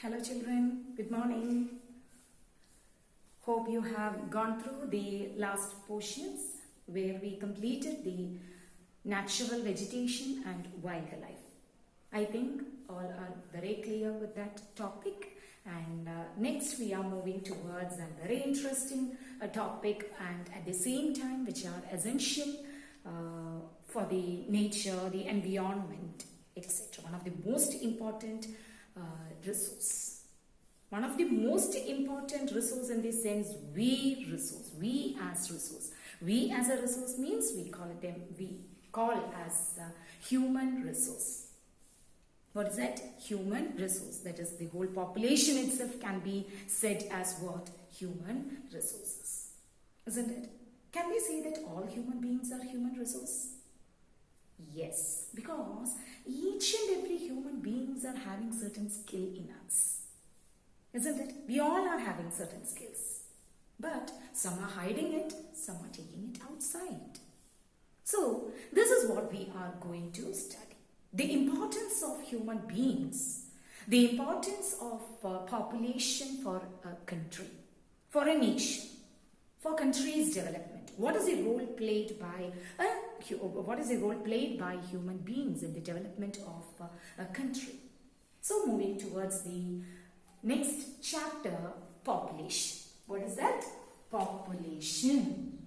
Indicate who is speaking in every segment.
Speaker 1: Hello children, good morning. Hope you have gone through the last portions where we completed the natural vegetation and wildlife. I think all are very clear with that topic, and next we are moving towards a very interesting topic and at the same time which are essential for the nature, the environment, etc. One of the most important resource. One of the most important resource in this sense, we as resource. We as a resource means we call as human resource. What is that? Human resource. That is, the whole population itself can be said as what? Human resources. Isn't it? Can we say that all human beings are human resource? Yes, because each and every human beings are having certain skill in us. Isn't it? We all are having certain skills. But some are hiding it, some are taking it outside. So, this is what we are going to study. The importance of human beings. The importance of population for a country, for a nation, for country's development. What is the role played by human beings in the development of a country? So moving towards the next chapter, population. What is that? Population.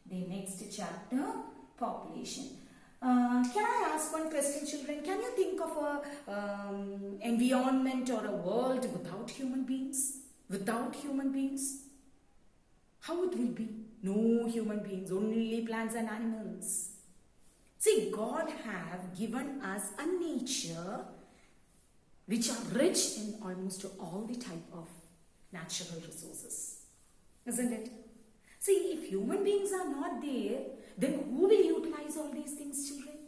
Speaker 1: The next chapter, population. Can I ask one question, children? Can you think of an environment or a world without human beings? Without human beings? How it will be? No human beings, only plants and animals. See, God have given us a nature which are rich in almost all the type of natural resources. Isn't it? See, if human beings are not there, then who will utilize all these things, children?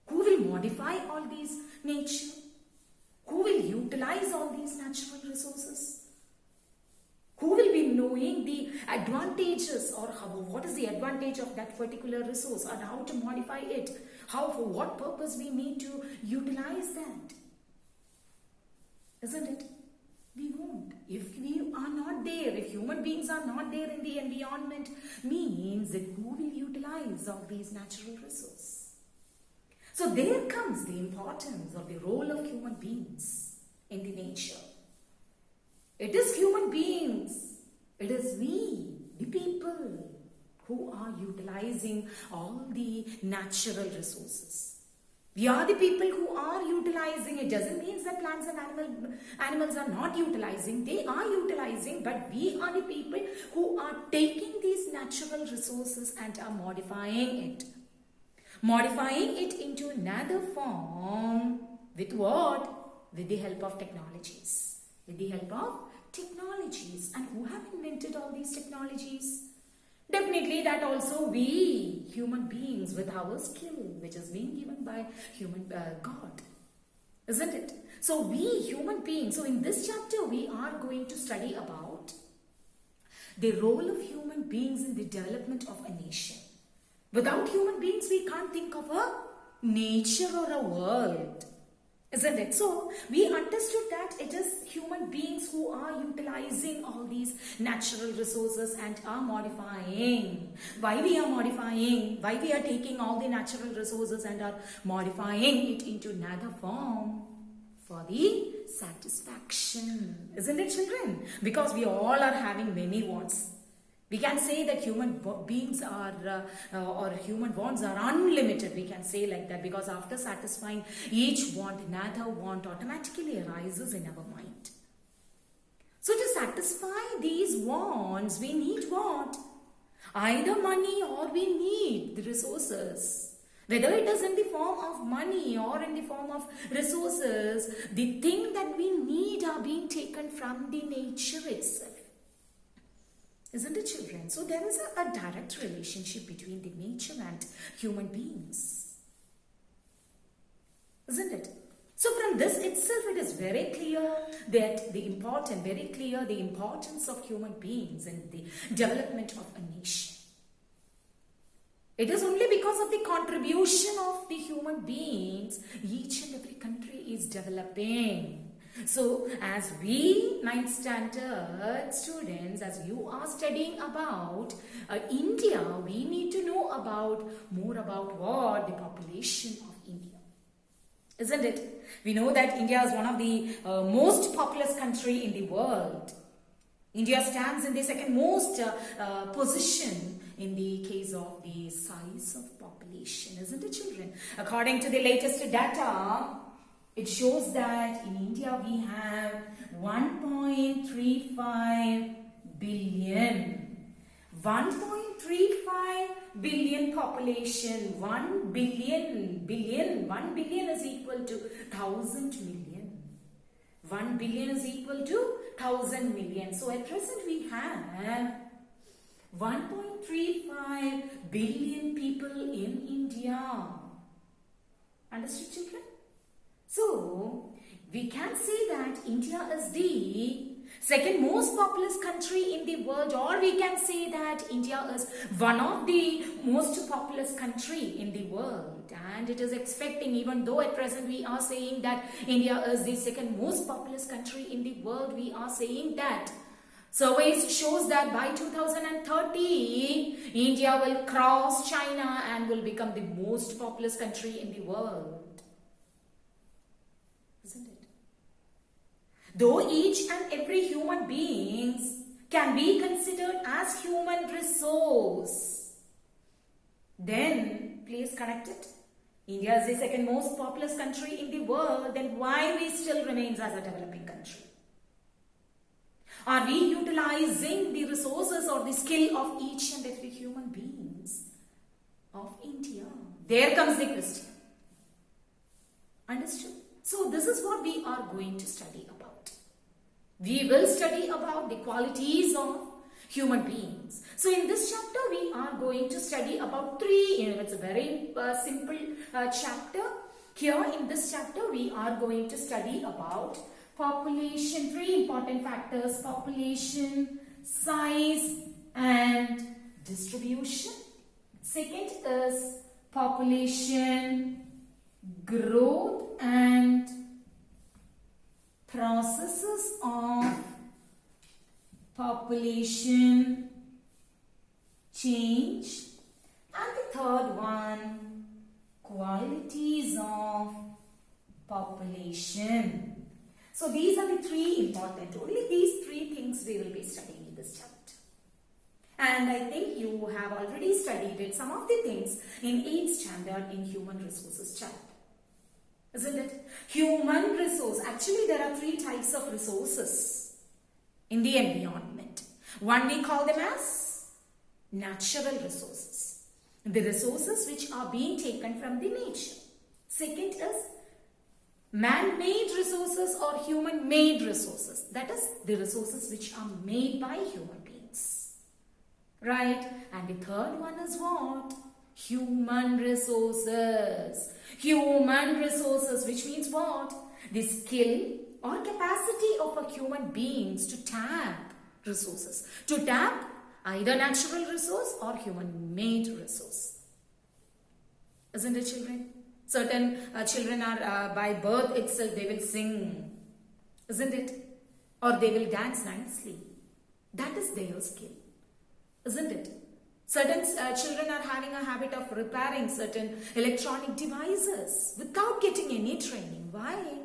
Speaker 1: Who will modify all these nature? Who will utilize all these natural resources? Who will be knowing the advantages or what is the advantage of that particular resource and how to modify it? How, for what purpose we need to utilize that? Isn't it? We won't. If we are not there, if human beings are not there in the environment, means that who will utilize all these natural resources? So there comes the importance of the role of human beings in the nature. It is human beings, it is we, the people, who are utilizing all the natural resources. We are the people who are utilizing. It doesn't mean that plants and animals are not utilizing. They are utilizing, but we are the people who are taking these natural resources and are modifying it. Modifying it into another form with what? With the help of technologies. With the help of technologies. And who have invented all these technologies? Definitely that also we, human beings, with our skill, which is being given by God. Isn't it? So we, human beings, so in this chapter we are going to study about the role of human beings in the development of a nation. Without human beings, we can't think of a nature or a world. Isn't it? So, we understood that it is human beings who are utilizing all these natural resources and are modifying. Why we are modifying? Why we are taking all the natural resources and are modifying it into another form? For the satisfaction. Isn't it, children? Because we all are having many wants. We can say that human beings are, or human wants are unlimited. We can say like that because after satisfying each want, another want automatically arises in our mind. So to satisfy these wants, we need what? Either money or we need the resources. Whether it is in the form of money or in the form of resources, the thing that we need are being taken from the nature itself. Isn't it, children? So there is a direct relationship between the nature and human beings. Isn't it? So from this itself, it is very clear that the importance of human beings in the development of a nation. It is only because of the contribution of the human beings, each and every country is developing. So, as we 9th standard students, as you are studying about India, we need to know about more about what? The population of India. Isn't it? We know that India is one of the most populous country in the world. India stands in the second most position in the case of the size of population, isn't it, children? According to the latest data, it shows that in India we have 1.35 billion. 1.35 billion population. 1 billion is equal to 1,000 million. 1 billion is equal to 1,000 million. So at present we have 1.35 billion people in India. Understood, children? So, we can say that India is the second most populous country in the world, or we can say that India is one of the most populous country in the world, and it is expecting, even though at present we are saying that India is the second most populous country in the world, we are saying that surveys shows that by 2030 India will cross China and will become the most populous country in the world. Isn't it? Though each and every human beings can be considered as human resource, then please connect it. India is the second most populous country in the world, then why we still remains as a developing country? Are we utilizing the resources or the skill of each and every human beings of India? There comes the question. Understood? So this is what we are going to study about. We will study about the qualities of human beings. So in this chapter we are going to study about it's a very simple chapter. Here in this chapter we are going to study about population, 3 important factors: population, size and distribution. Second is population growth and processes of population change. And the third one, qualities of population. So these are the 3 important, only these 3 things we will be studying in this chapter. And I think you have already studied it, some of the things in 8th standard in human resources chapter. Isn't it? Human resource. Actually, there are 3 types of resources in the environment. One we call them as natural resources. The resources which are being taken from the nature. Second is man-made resources or human-made resources. That is the resources which are made by human beings. Right? And the third one is what? Human resources. Human resources, which means what? The skill or capacity of a human beings to tap resources. To tap either natural resource or human-made resource. Isn't it, children? Certain children are by birth itself they will sing. Isn't it? Or they will dance nicely. That is their skill. Isn't it? Certain children are having a habit of repairing certain electronic devices without getting any training. Why?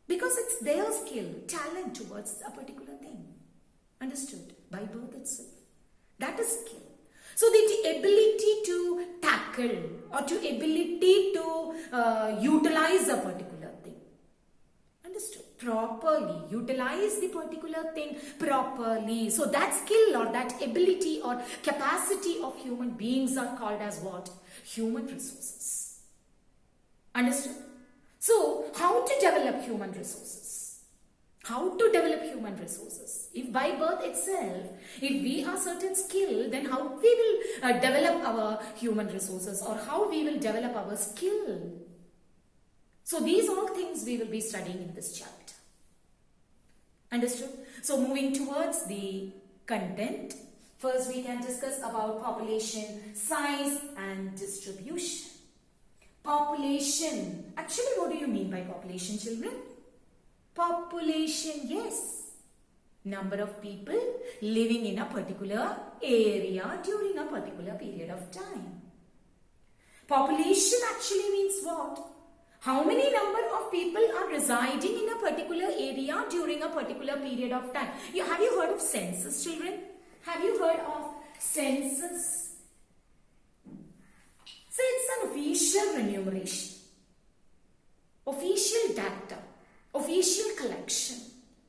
Speaker 1: Because it's their skill, talent towards a particular thing. Understood? By birth itself. That is skill. So the ability to tackle or to ability to utilize a particular thing. Understood? Properly utilize the particular thing properly. So that skill or that ability or capacity of human beings are called as what? Human resources. Understood? So how to develop human resources? How to develop human resources? If by birth itself, if we are certain skill, then how we will develop our human resources or how we will develop our skill? So these all things we will be studying in this chapter. Understood? So moving towards the content, first we can discuss about population, size and distribution. Population. Actually, what do you mean by population, children? Population, yes. Number of people living in a particular area during a particular period of time. Population actually means what? How many number of people are residing in a particular area during a particular period of time? Have you heard of census, children? Have you heard of census? So it's an official remuneration, official data, official collection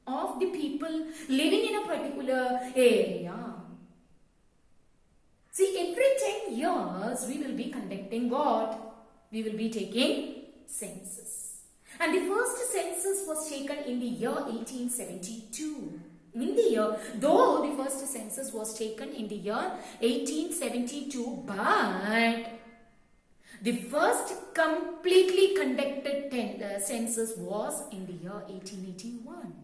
Speaker 1: of the people living in a particular area. See, every 10 years we will be conducting what? We will be taking census. And the first census was taken in the year 1872. In the year, though the first census was taken in the year 1872, but the first completely conducted census was in the year 1881.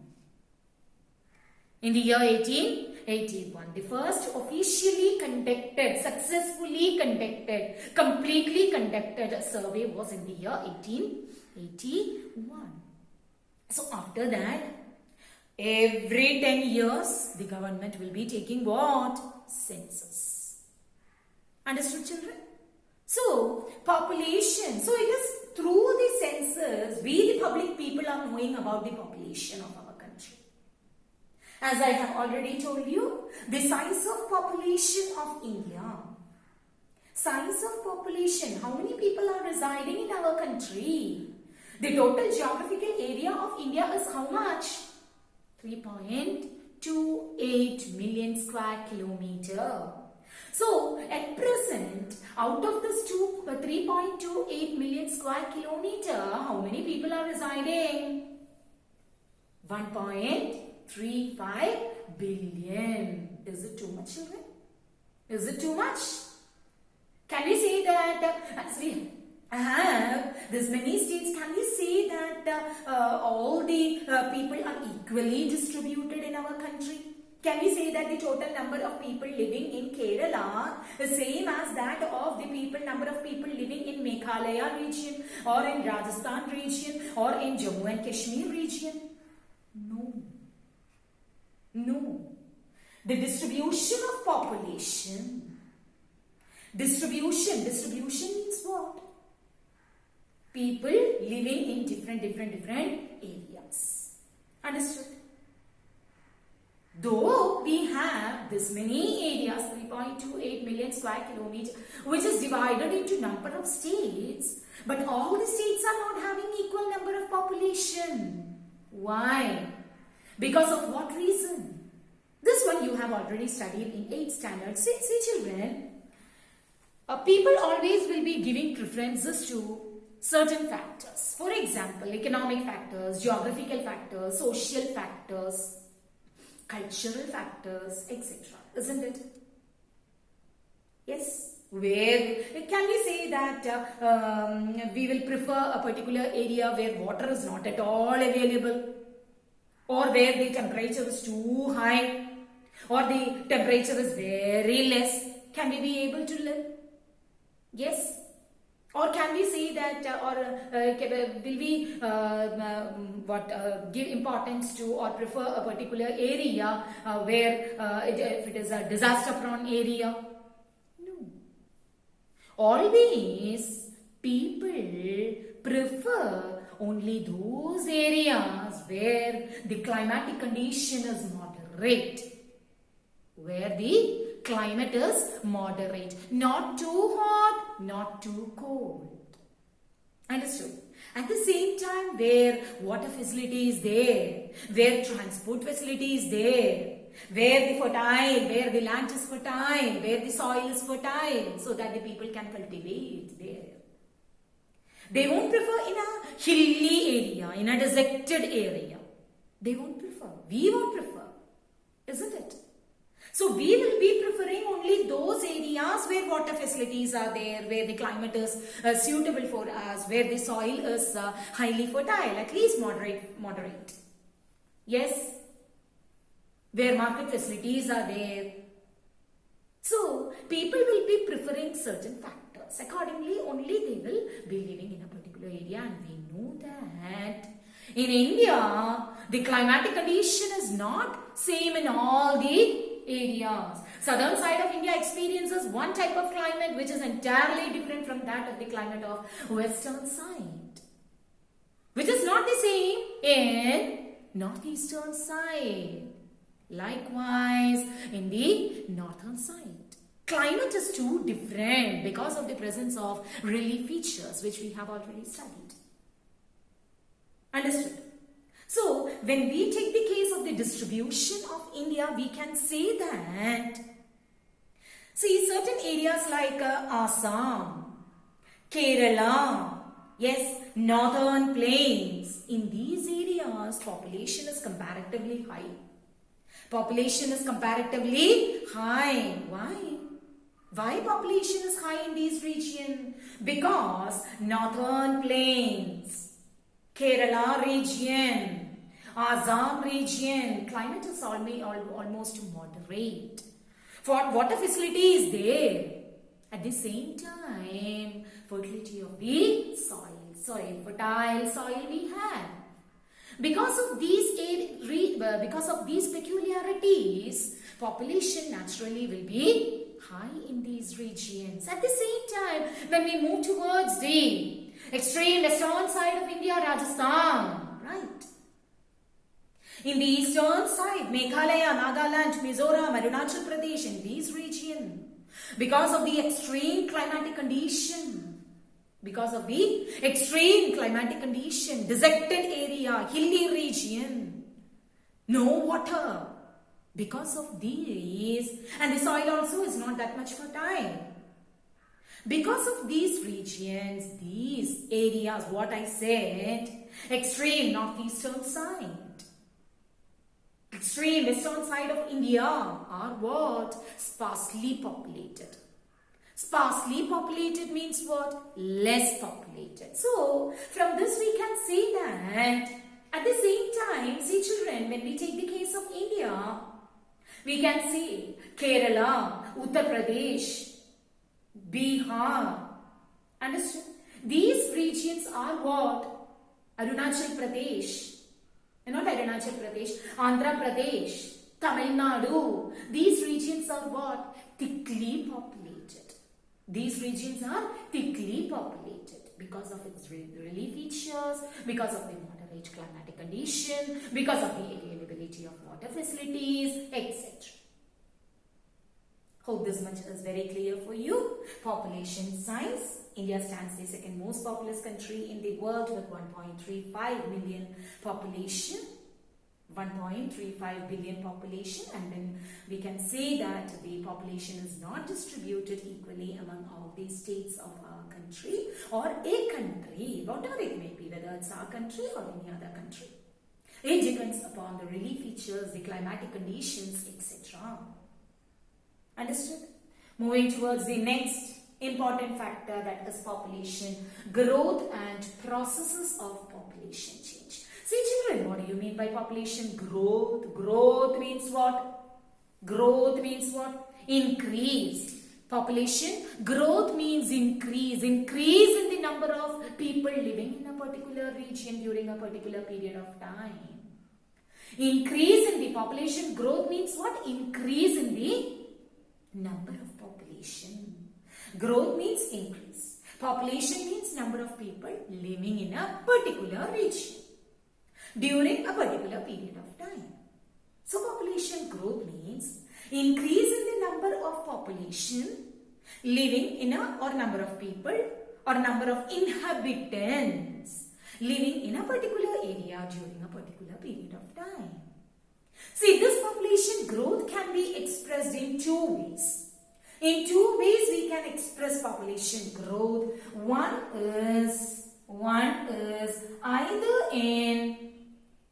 Speaker 1: In the year 1881, the first officially conducted, successfully conducted, completely conducted survey was in the year 1881. So after that, every 10 years, the government will be taking what? Census. Understood, children? So, population. So, it is through the census, we the public people are knowing about the population of our country. As I have already told you, the size of population of India. Size of population. How many people are residing in our country? The total geographical area of India is how much? 3.28 million square kilometer. So, at present, out of this 3.28 million square kilometer, how many people are residing? 1.35 billion. Is it too much, children? Is it too much? Can we say that as we have this many states, can we say that all the people are equally distributed in our country? Can we say that the total number of people living in Kerala is same as that of the number of people living in Meghalaya region or in Rajasthan region or in Jammu and Kashmir region? No. No. The distribution of population. Distribution means what? People living in different areas. Understood? Though we have this many areas, 3.28 million square kilometers, which is divided into number of states, but all the states are not having equal number of population. Why? Because of what reason? This one you have already studied in 8th standard. See children, people always will be giving preferences to certain factors. For example, economic factors, geographical factors, social factors, cultural factors, etc. Isn't it? Yes. Where can we say that we will prefer a particular area where water is not at all available, or where the temperature is too high, or the temperature is very less? Can we be able to live? Yes. Or can we say that, will we give importance to or prefer a particular area where if it is a disaster-prone area? No. Always people prefer only those areas where the climatic condition is moderate. Where the climate is moderate, not too hot, not too cold. Understood? At the same time, where water facility is there, where transport facility is there, where the land is fertile, where the soil is fertile, so that the people can cultivate there. They won't prefer in a hilly area, in a deserted area. They won't prefer. We won't prefer. Isn't it? So we will be preferring only those areas where water facilities are there, where the climate is suitable for us, where the soil is highly fertile, at least moderate. Yes, where market facilities are there. So people will be preferring certain factors. Accordingly, only they will be living in a particular area, and we know that in India, the climatic condition is not same in all the areas. Southern side of India experiences one type of climate which is entirely different from that of the climate of western side, which is not the same in northeastern side. Likewise, in the northern side. Climate is too different because of the presence of relief features which we have already studied. Understood? So, when we take the case of the distribution of India, we can say that, see, certain areas like Assam, Kerala, yes, northern plains, in these areas, population is comparatively high. Population is comparatively high. Why? Why population is high in these regions? Because northern plains, Kerala region, Assam region, climate is almost moderate. For water facility is there. At the same time, fertility of the soil, fertile soil we have. Because of these peculiarities, population naturally will be high in these regions. At the same time, when we move towards the extreme western side of India, Rajasthan, right? In the eastern side, Meghalaya, Nagaland, Mizoram, Arunachal Pradesh, in these regions, because of the extreme climatic condition, dissected area, hilly region, no water. Because of these, and the soil also is not that much fertile. Because of these regions, these areas, what I said, extreme northeastern side, extreme western side of India are what? Sparsely populated. Sparsely populated means what? Less populated. So, from this we can see that at the same time, see children, when we take the case of India, we can see Kerala, Uttar Pradesh, Bihar. Understood? These regions are what? Arunachal Pradesh. Not Arunachal Pradesh. Andhra Pradesh. Tamil Nadu. These regions are what? Thickly populated. These regions are thickly populated because of its relief features, because of the moderate climatic condition, because of the availability of water facilities, etc. Hope this much is very clear for you. Population size. India stands the second most populous country in the world with 1.35 million population. 1.35 billion population, and then we can say that the population is not distributed equally among all the states of our country or a country, whatever it may be, whether it's our country or any other country. It depends upon the relief features, the climatic conditions, etc. Understood? Moving towards the next important factor, that is population growth and processes of population change. See children, what do you mean by population growth? Growth means what? Growth means what? Increase. Population growth means increase. Increase in the number of people living in a particular region during a particular period of time. Increase in the population growth means what? Increase in the number of population. Growth means increase. Population means number of people living in a particular region during a particular period of time. So population growth means increase in the number of population living in a, or number of people or number of inhabitants living in a particular area during a particular period of time. See, this population growth can be expressed in two ways. In two ways we can express population growth. One is either in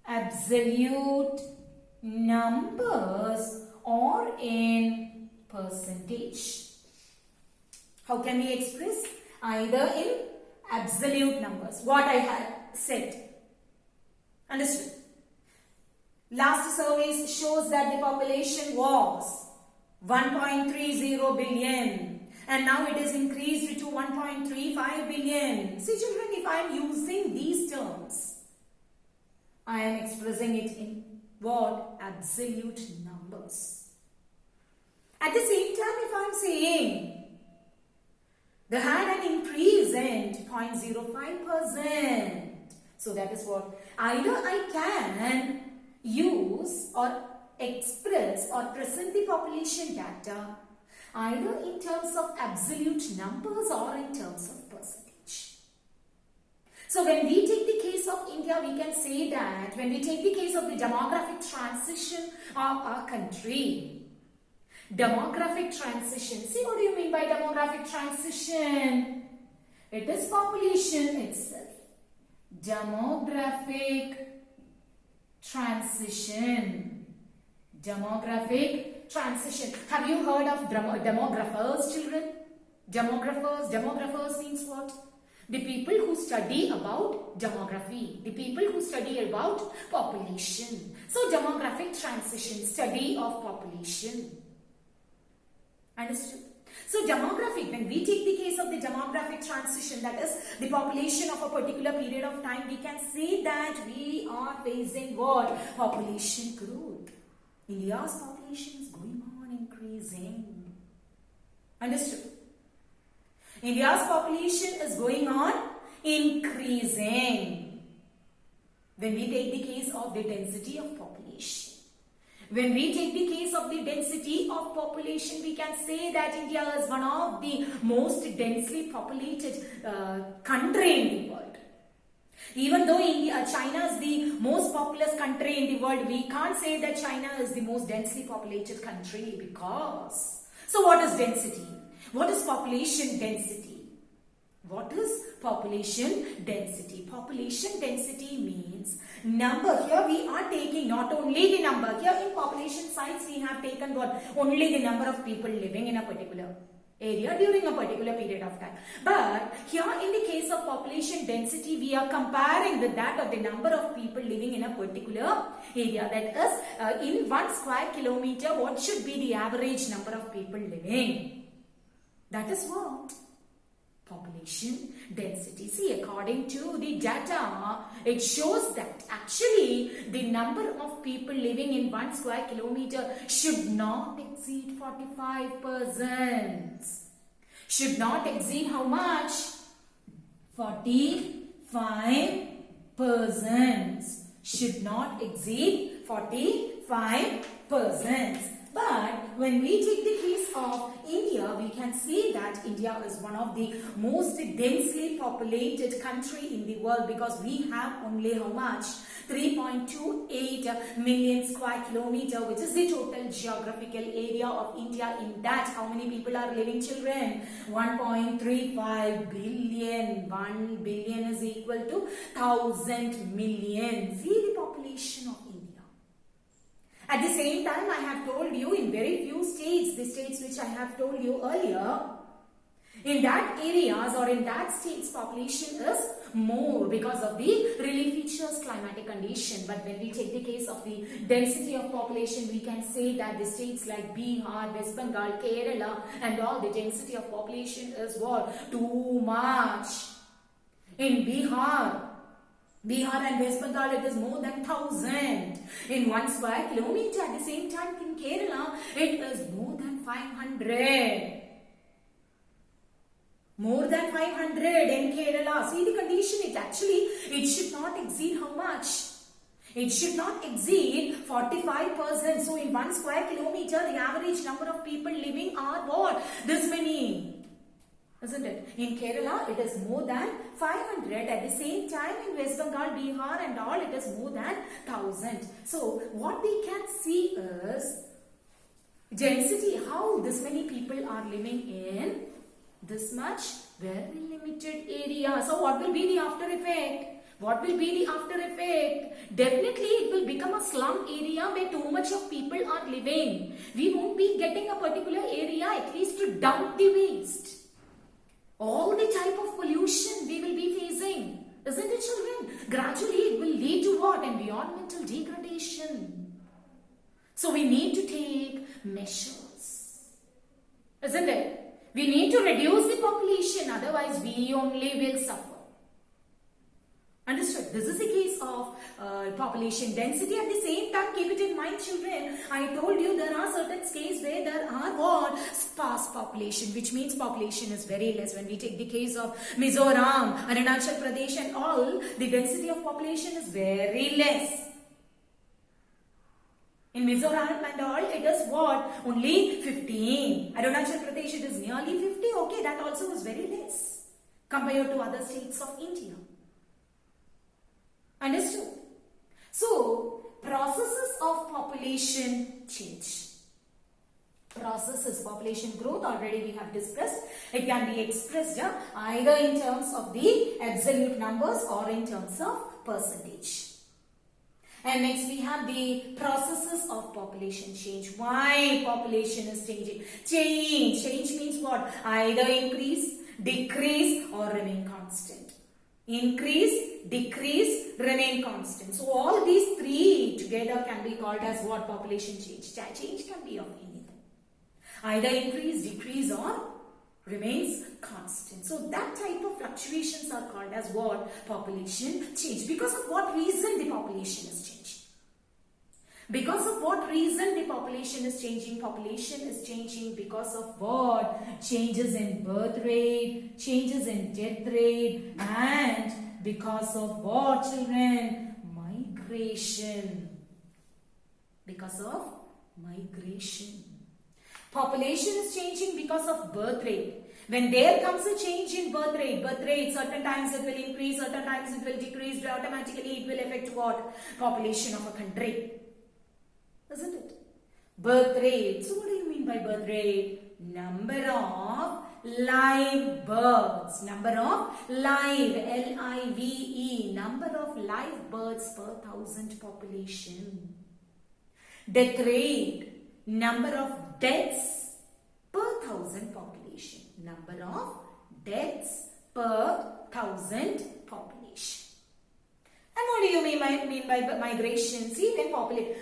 Speaker 1: absolute numbers or in percentage. How can we express? Either in absolute numbers. What I had said. Understood? Last survey shows that the population was 1.30 billion and now it is increased to 1.35 billion. See children, if I am using these terms, I am expressing it in what? Absolute numbers. At the same time, if I am saying they had an increase in 0.05%. So that is what either I can use or express or present the population data either in terms of absolute numbers or in terms of percentage. So when we take the case of India, we can say that when we take the case of the demographic transition of our country, demographic transition. See, what do you mean by demographic transition? It is population itself. Demographic transition. Demographic transition. Have you heard of demographers, children? Demographers means what? The people who study about demography. The people who study about population. So demographic transition, study of population. Understood? So demographic, when we take the case of the demographic transition, that is the population of a particular period of time, we can say that we are facing what? Population growth. India's population is going on increasing. Understood? India's population is going on increasing. When we take the case of the density of population. When we take the case of the density of population, we can say that India is one of the most densely populated country in the world. Even though China is the most populous country in the world, we can't say that China is the most densely populated country because. So what is density? What is population density? What is population density? Population density means number. Here we are taking not only the number. Here in population size we have taken what? Only the number of people living in a particular area during a particular period of time. But here in the case of population density, we are comparing with that of the number of people living in a particular area. That is, in 1 square kilometer, what should be the average number of people living? That is what? Population density. See, according to the data, it shows that actually the number of people living in 1 square kilometer should not exceed 45%. Should not exceed how much? 45%. Should not exceed 45%. But when we take the case of India, we can say that India is one of the most densely populated country in the world because we have only how much? 3.28 million square kilometer, which is the total geographical area of India. In that, how many people are living, children? 1.35 billion. 1 billion is equal to 1,000 million. See the population of India. At the same time, I have told you in very few states, the states which I have told you earlier, in that areas or in that states population is more because of the relief features climatic condition. But when we take the case of the density of population, we can say that the states like Bihar, West Bengal, Kerala and all, the density of population is what? Too much. In Bihar and West Bengal, it is more than 1,000 in 1 square kilometer. At the same time, in Kerala, it is more than 500. More than 500 in Kerala. See the condition, it should not exceed how much? It should not exceed 45%. So in 1 square kilometer, the average number of people living are what? This many. Isn't it? In Kerala, it is more than 500. At the same time, in West Bengal, Bihar and all, it is more than 1,000. So, what we can see is density, how this many people are living in this much very limited area. So, what will be the after effect? What will be the after effect? Definitely, it will become a slum area where too much of people are living. We won't be getting a particular area at least to dump the waste. All the type of pollution we will be facing. Isn't it, children? Gradually, it will lead to what? Environmental degradation. So, we need to take measures. Isn't it? We need to reduce the population. Otherwise, we only will suffer. Understood? This is a case of population density. At the same time, keep it in mind, children. I told you there are certain states where there are what? Sparse population, which means population is very less. When we take the case of Mizoram, Arunachal Pradesh and all, the density of population is very less. In Mizoram and all, it is what? Only 15. Arunachal Pradesh, it is nearly 50. Okay, that also is very less compared to other states of India. Understood? So, processes of population change. Processes, population growth, already we have discussed. It can be expressed either in terms of the absolute numbers or in terms of percentage. And next we have the processes of population change. Why population is changing? Change. Change means what? Either increase, decrease or remain constant. Increase, decrease, remain constant. So all these three together can be called as what? Population change. Change can be of anything. Either increase, decrease or remains constant. So that type of fluctuations are called as what? Population change. Because of what reason the population is changing? Because of what reason the population is changing? Population is changing because of what? Changes in birth rate, changes in death rate, and because of what, children? Migration. Because of migration. Population is changing because of birth rate. When there comes a change in birth rate, certain times it will increase, certain times it will decrease, automatically it will affect what? Population of a country. Isn't it? Birth rate. So what do you mean by birth rate? Number of live births. Number of live, L-I-V-E. Number of live births per 1,000 population. Death rate. Number of deaths per 1,000 population. Number of deaths per 1,000 population. And what do you mean by migration? See, when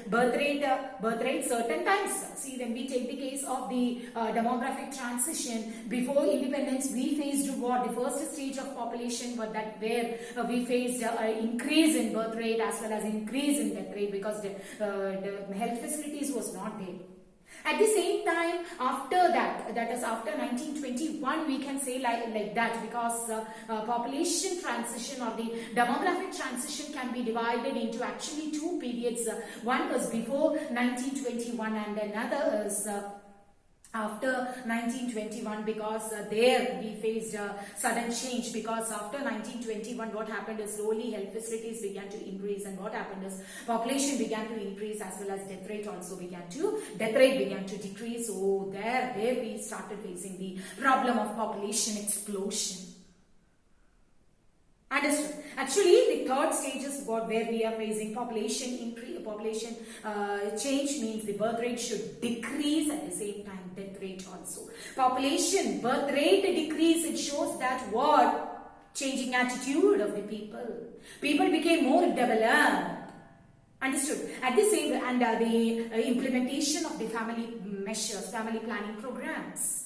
Speaker 1: birth rate certain times. See, when we take the case of the demographic transition, before independence, we faced what? The first stage of population, but that where we faced increase in birth rate as well as increase in death rate because the health facilities was not there. At the same time, after that is after 1921, we can say like that because population transition or the demographic transition can be divided into actually two periods. One was before 1921 and another is after 1921 because there we faced sudden change because after 1921 what happened is slowly health facilities began to increase and what happened is population began to increase as well as death rate began to decrease. So there we started facing the problem of population explosion. Understood? Actually, the third stage is what where we are facing population increase, population change means the birth rate should decrease at the same time death rate also. Population birth rate decrease, it shows that what? Changing attitude of the people. People became more developed. Understood? At the same and the implementation of the family measures, family planning programs.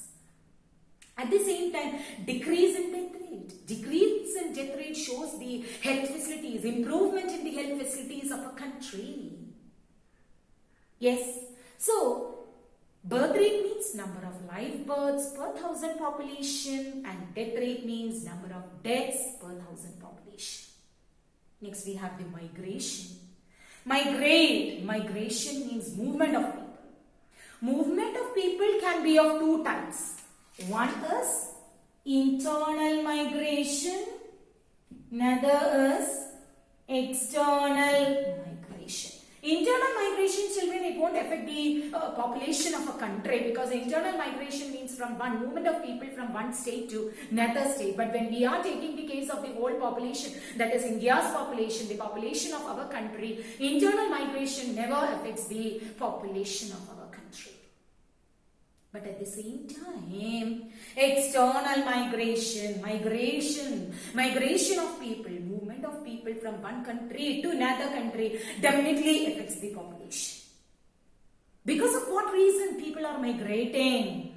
Speaker 1: At the same time, decrease in death rate. Decrease in death rate shows the health facilities, improvement in the health facilities of a country. Yes. So, birth rate means number of live births per 1,000 population and death rate means number of deaths per 1,000 population. Next we have the migration. Migration means movement of people. Movement of people can be of two types. One is internal migration, another is external migration. Internal migration, children, it won't affect the population of a country because internal migration means from one movement of people from one state to another state. But when we are taking the case of the whole population, that is India's population, the population of our country, internal migration never affects the population of our country. But at the same time, external migration of people, movement of people from one country to another country definitely affects the population. Because of what reason people are migrating?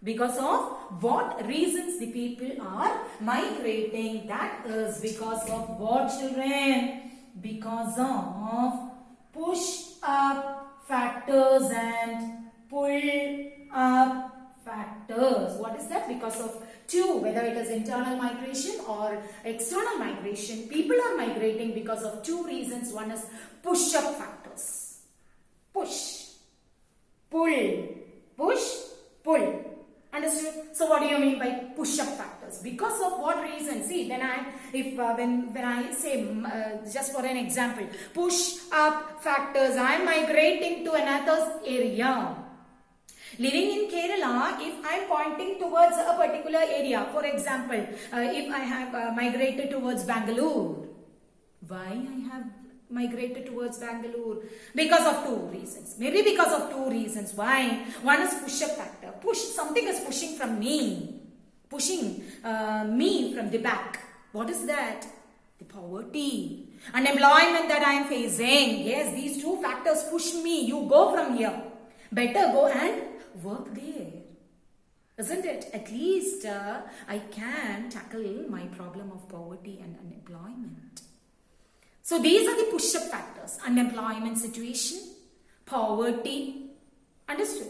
Speaker 1: Because of what reasons the people are migrating? That is because of what, children? Because of push up factors and pull up factors. What is that? Because of two, whether it is internal migration or external migration, people are migrating because of two reasons. One is push up factors. Push, pull, push, pull. Understood? So what do you mean by push-up factors? Because of what reason? See, when I say just for an example, push-up factors, I am migrating to another area. Living in Kerala, if I am pointing towards a particular area, for example, if I have migrated towards Bangalore, why I have migrated towards Bangalore? Because of two reasons. Maybe because of two reasons. Why? One is push-up factor. Something is pushing from me. Pushing me from the back. What is that? The poverty. Unemployment that I am facing. Yes, these two factors push me. You go from here. Better go and work there. Isn't it? At least I can tackle my problem of poverty and unemployment. So these are the push-up factors. Unemployment situation, poverty. Understood?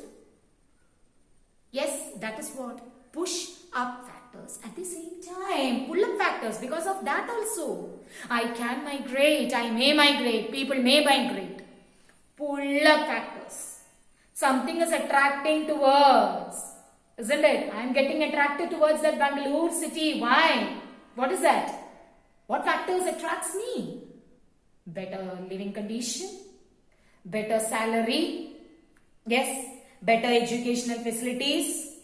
Speaker 1: Yes, that is what? Push-up factors. At the same time, pull-up factors. Because of that also, I can migrate. I may migrate. People may migrate. Pull-up factors. Something is attracting towards. Isn't it? I am getting attracted towards that Bangalore city. Why? What is that? What factors attracts me? Better living condition, better salary, yes, better educational facilities.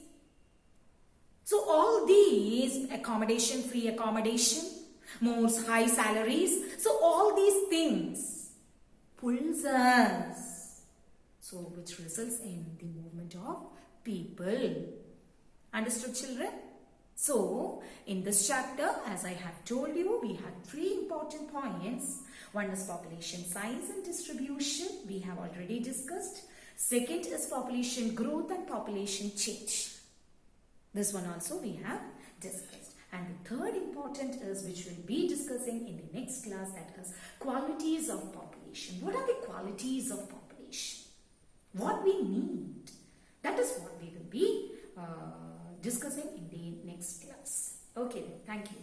Speaker 1: So all these accommodation, free accommodation, more high salaries. So all these things pulls us. So which results in the movement of people. Understood, children? So, in this chapter, as I have told you, we have three important points. One is population size and distribution. We have already discussed. Second is population growth and population change. This one also we have discussed. And the third important is, which we'll be discussing in the next class, that is qualities of population. What are the qualities of population? What we need. That is what we will be discussing in the next class. Okay, thank you.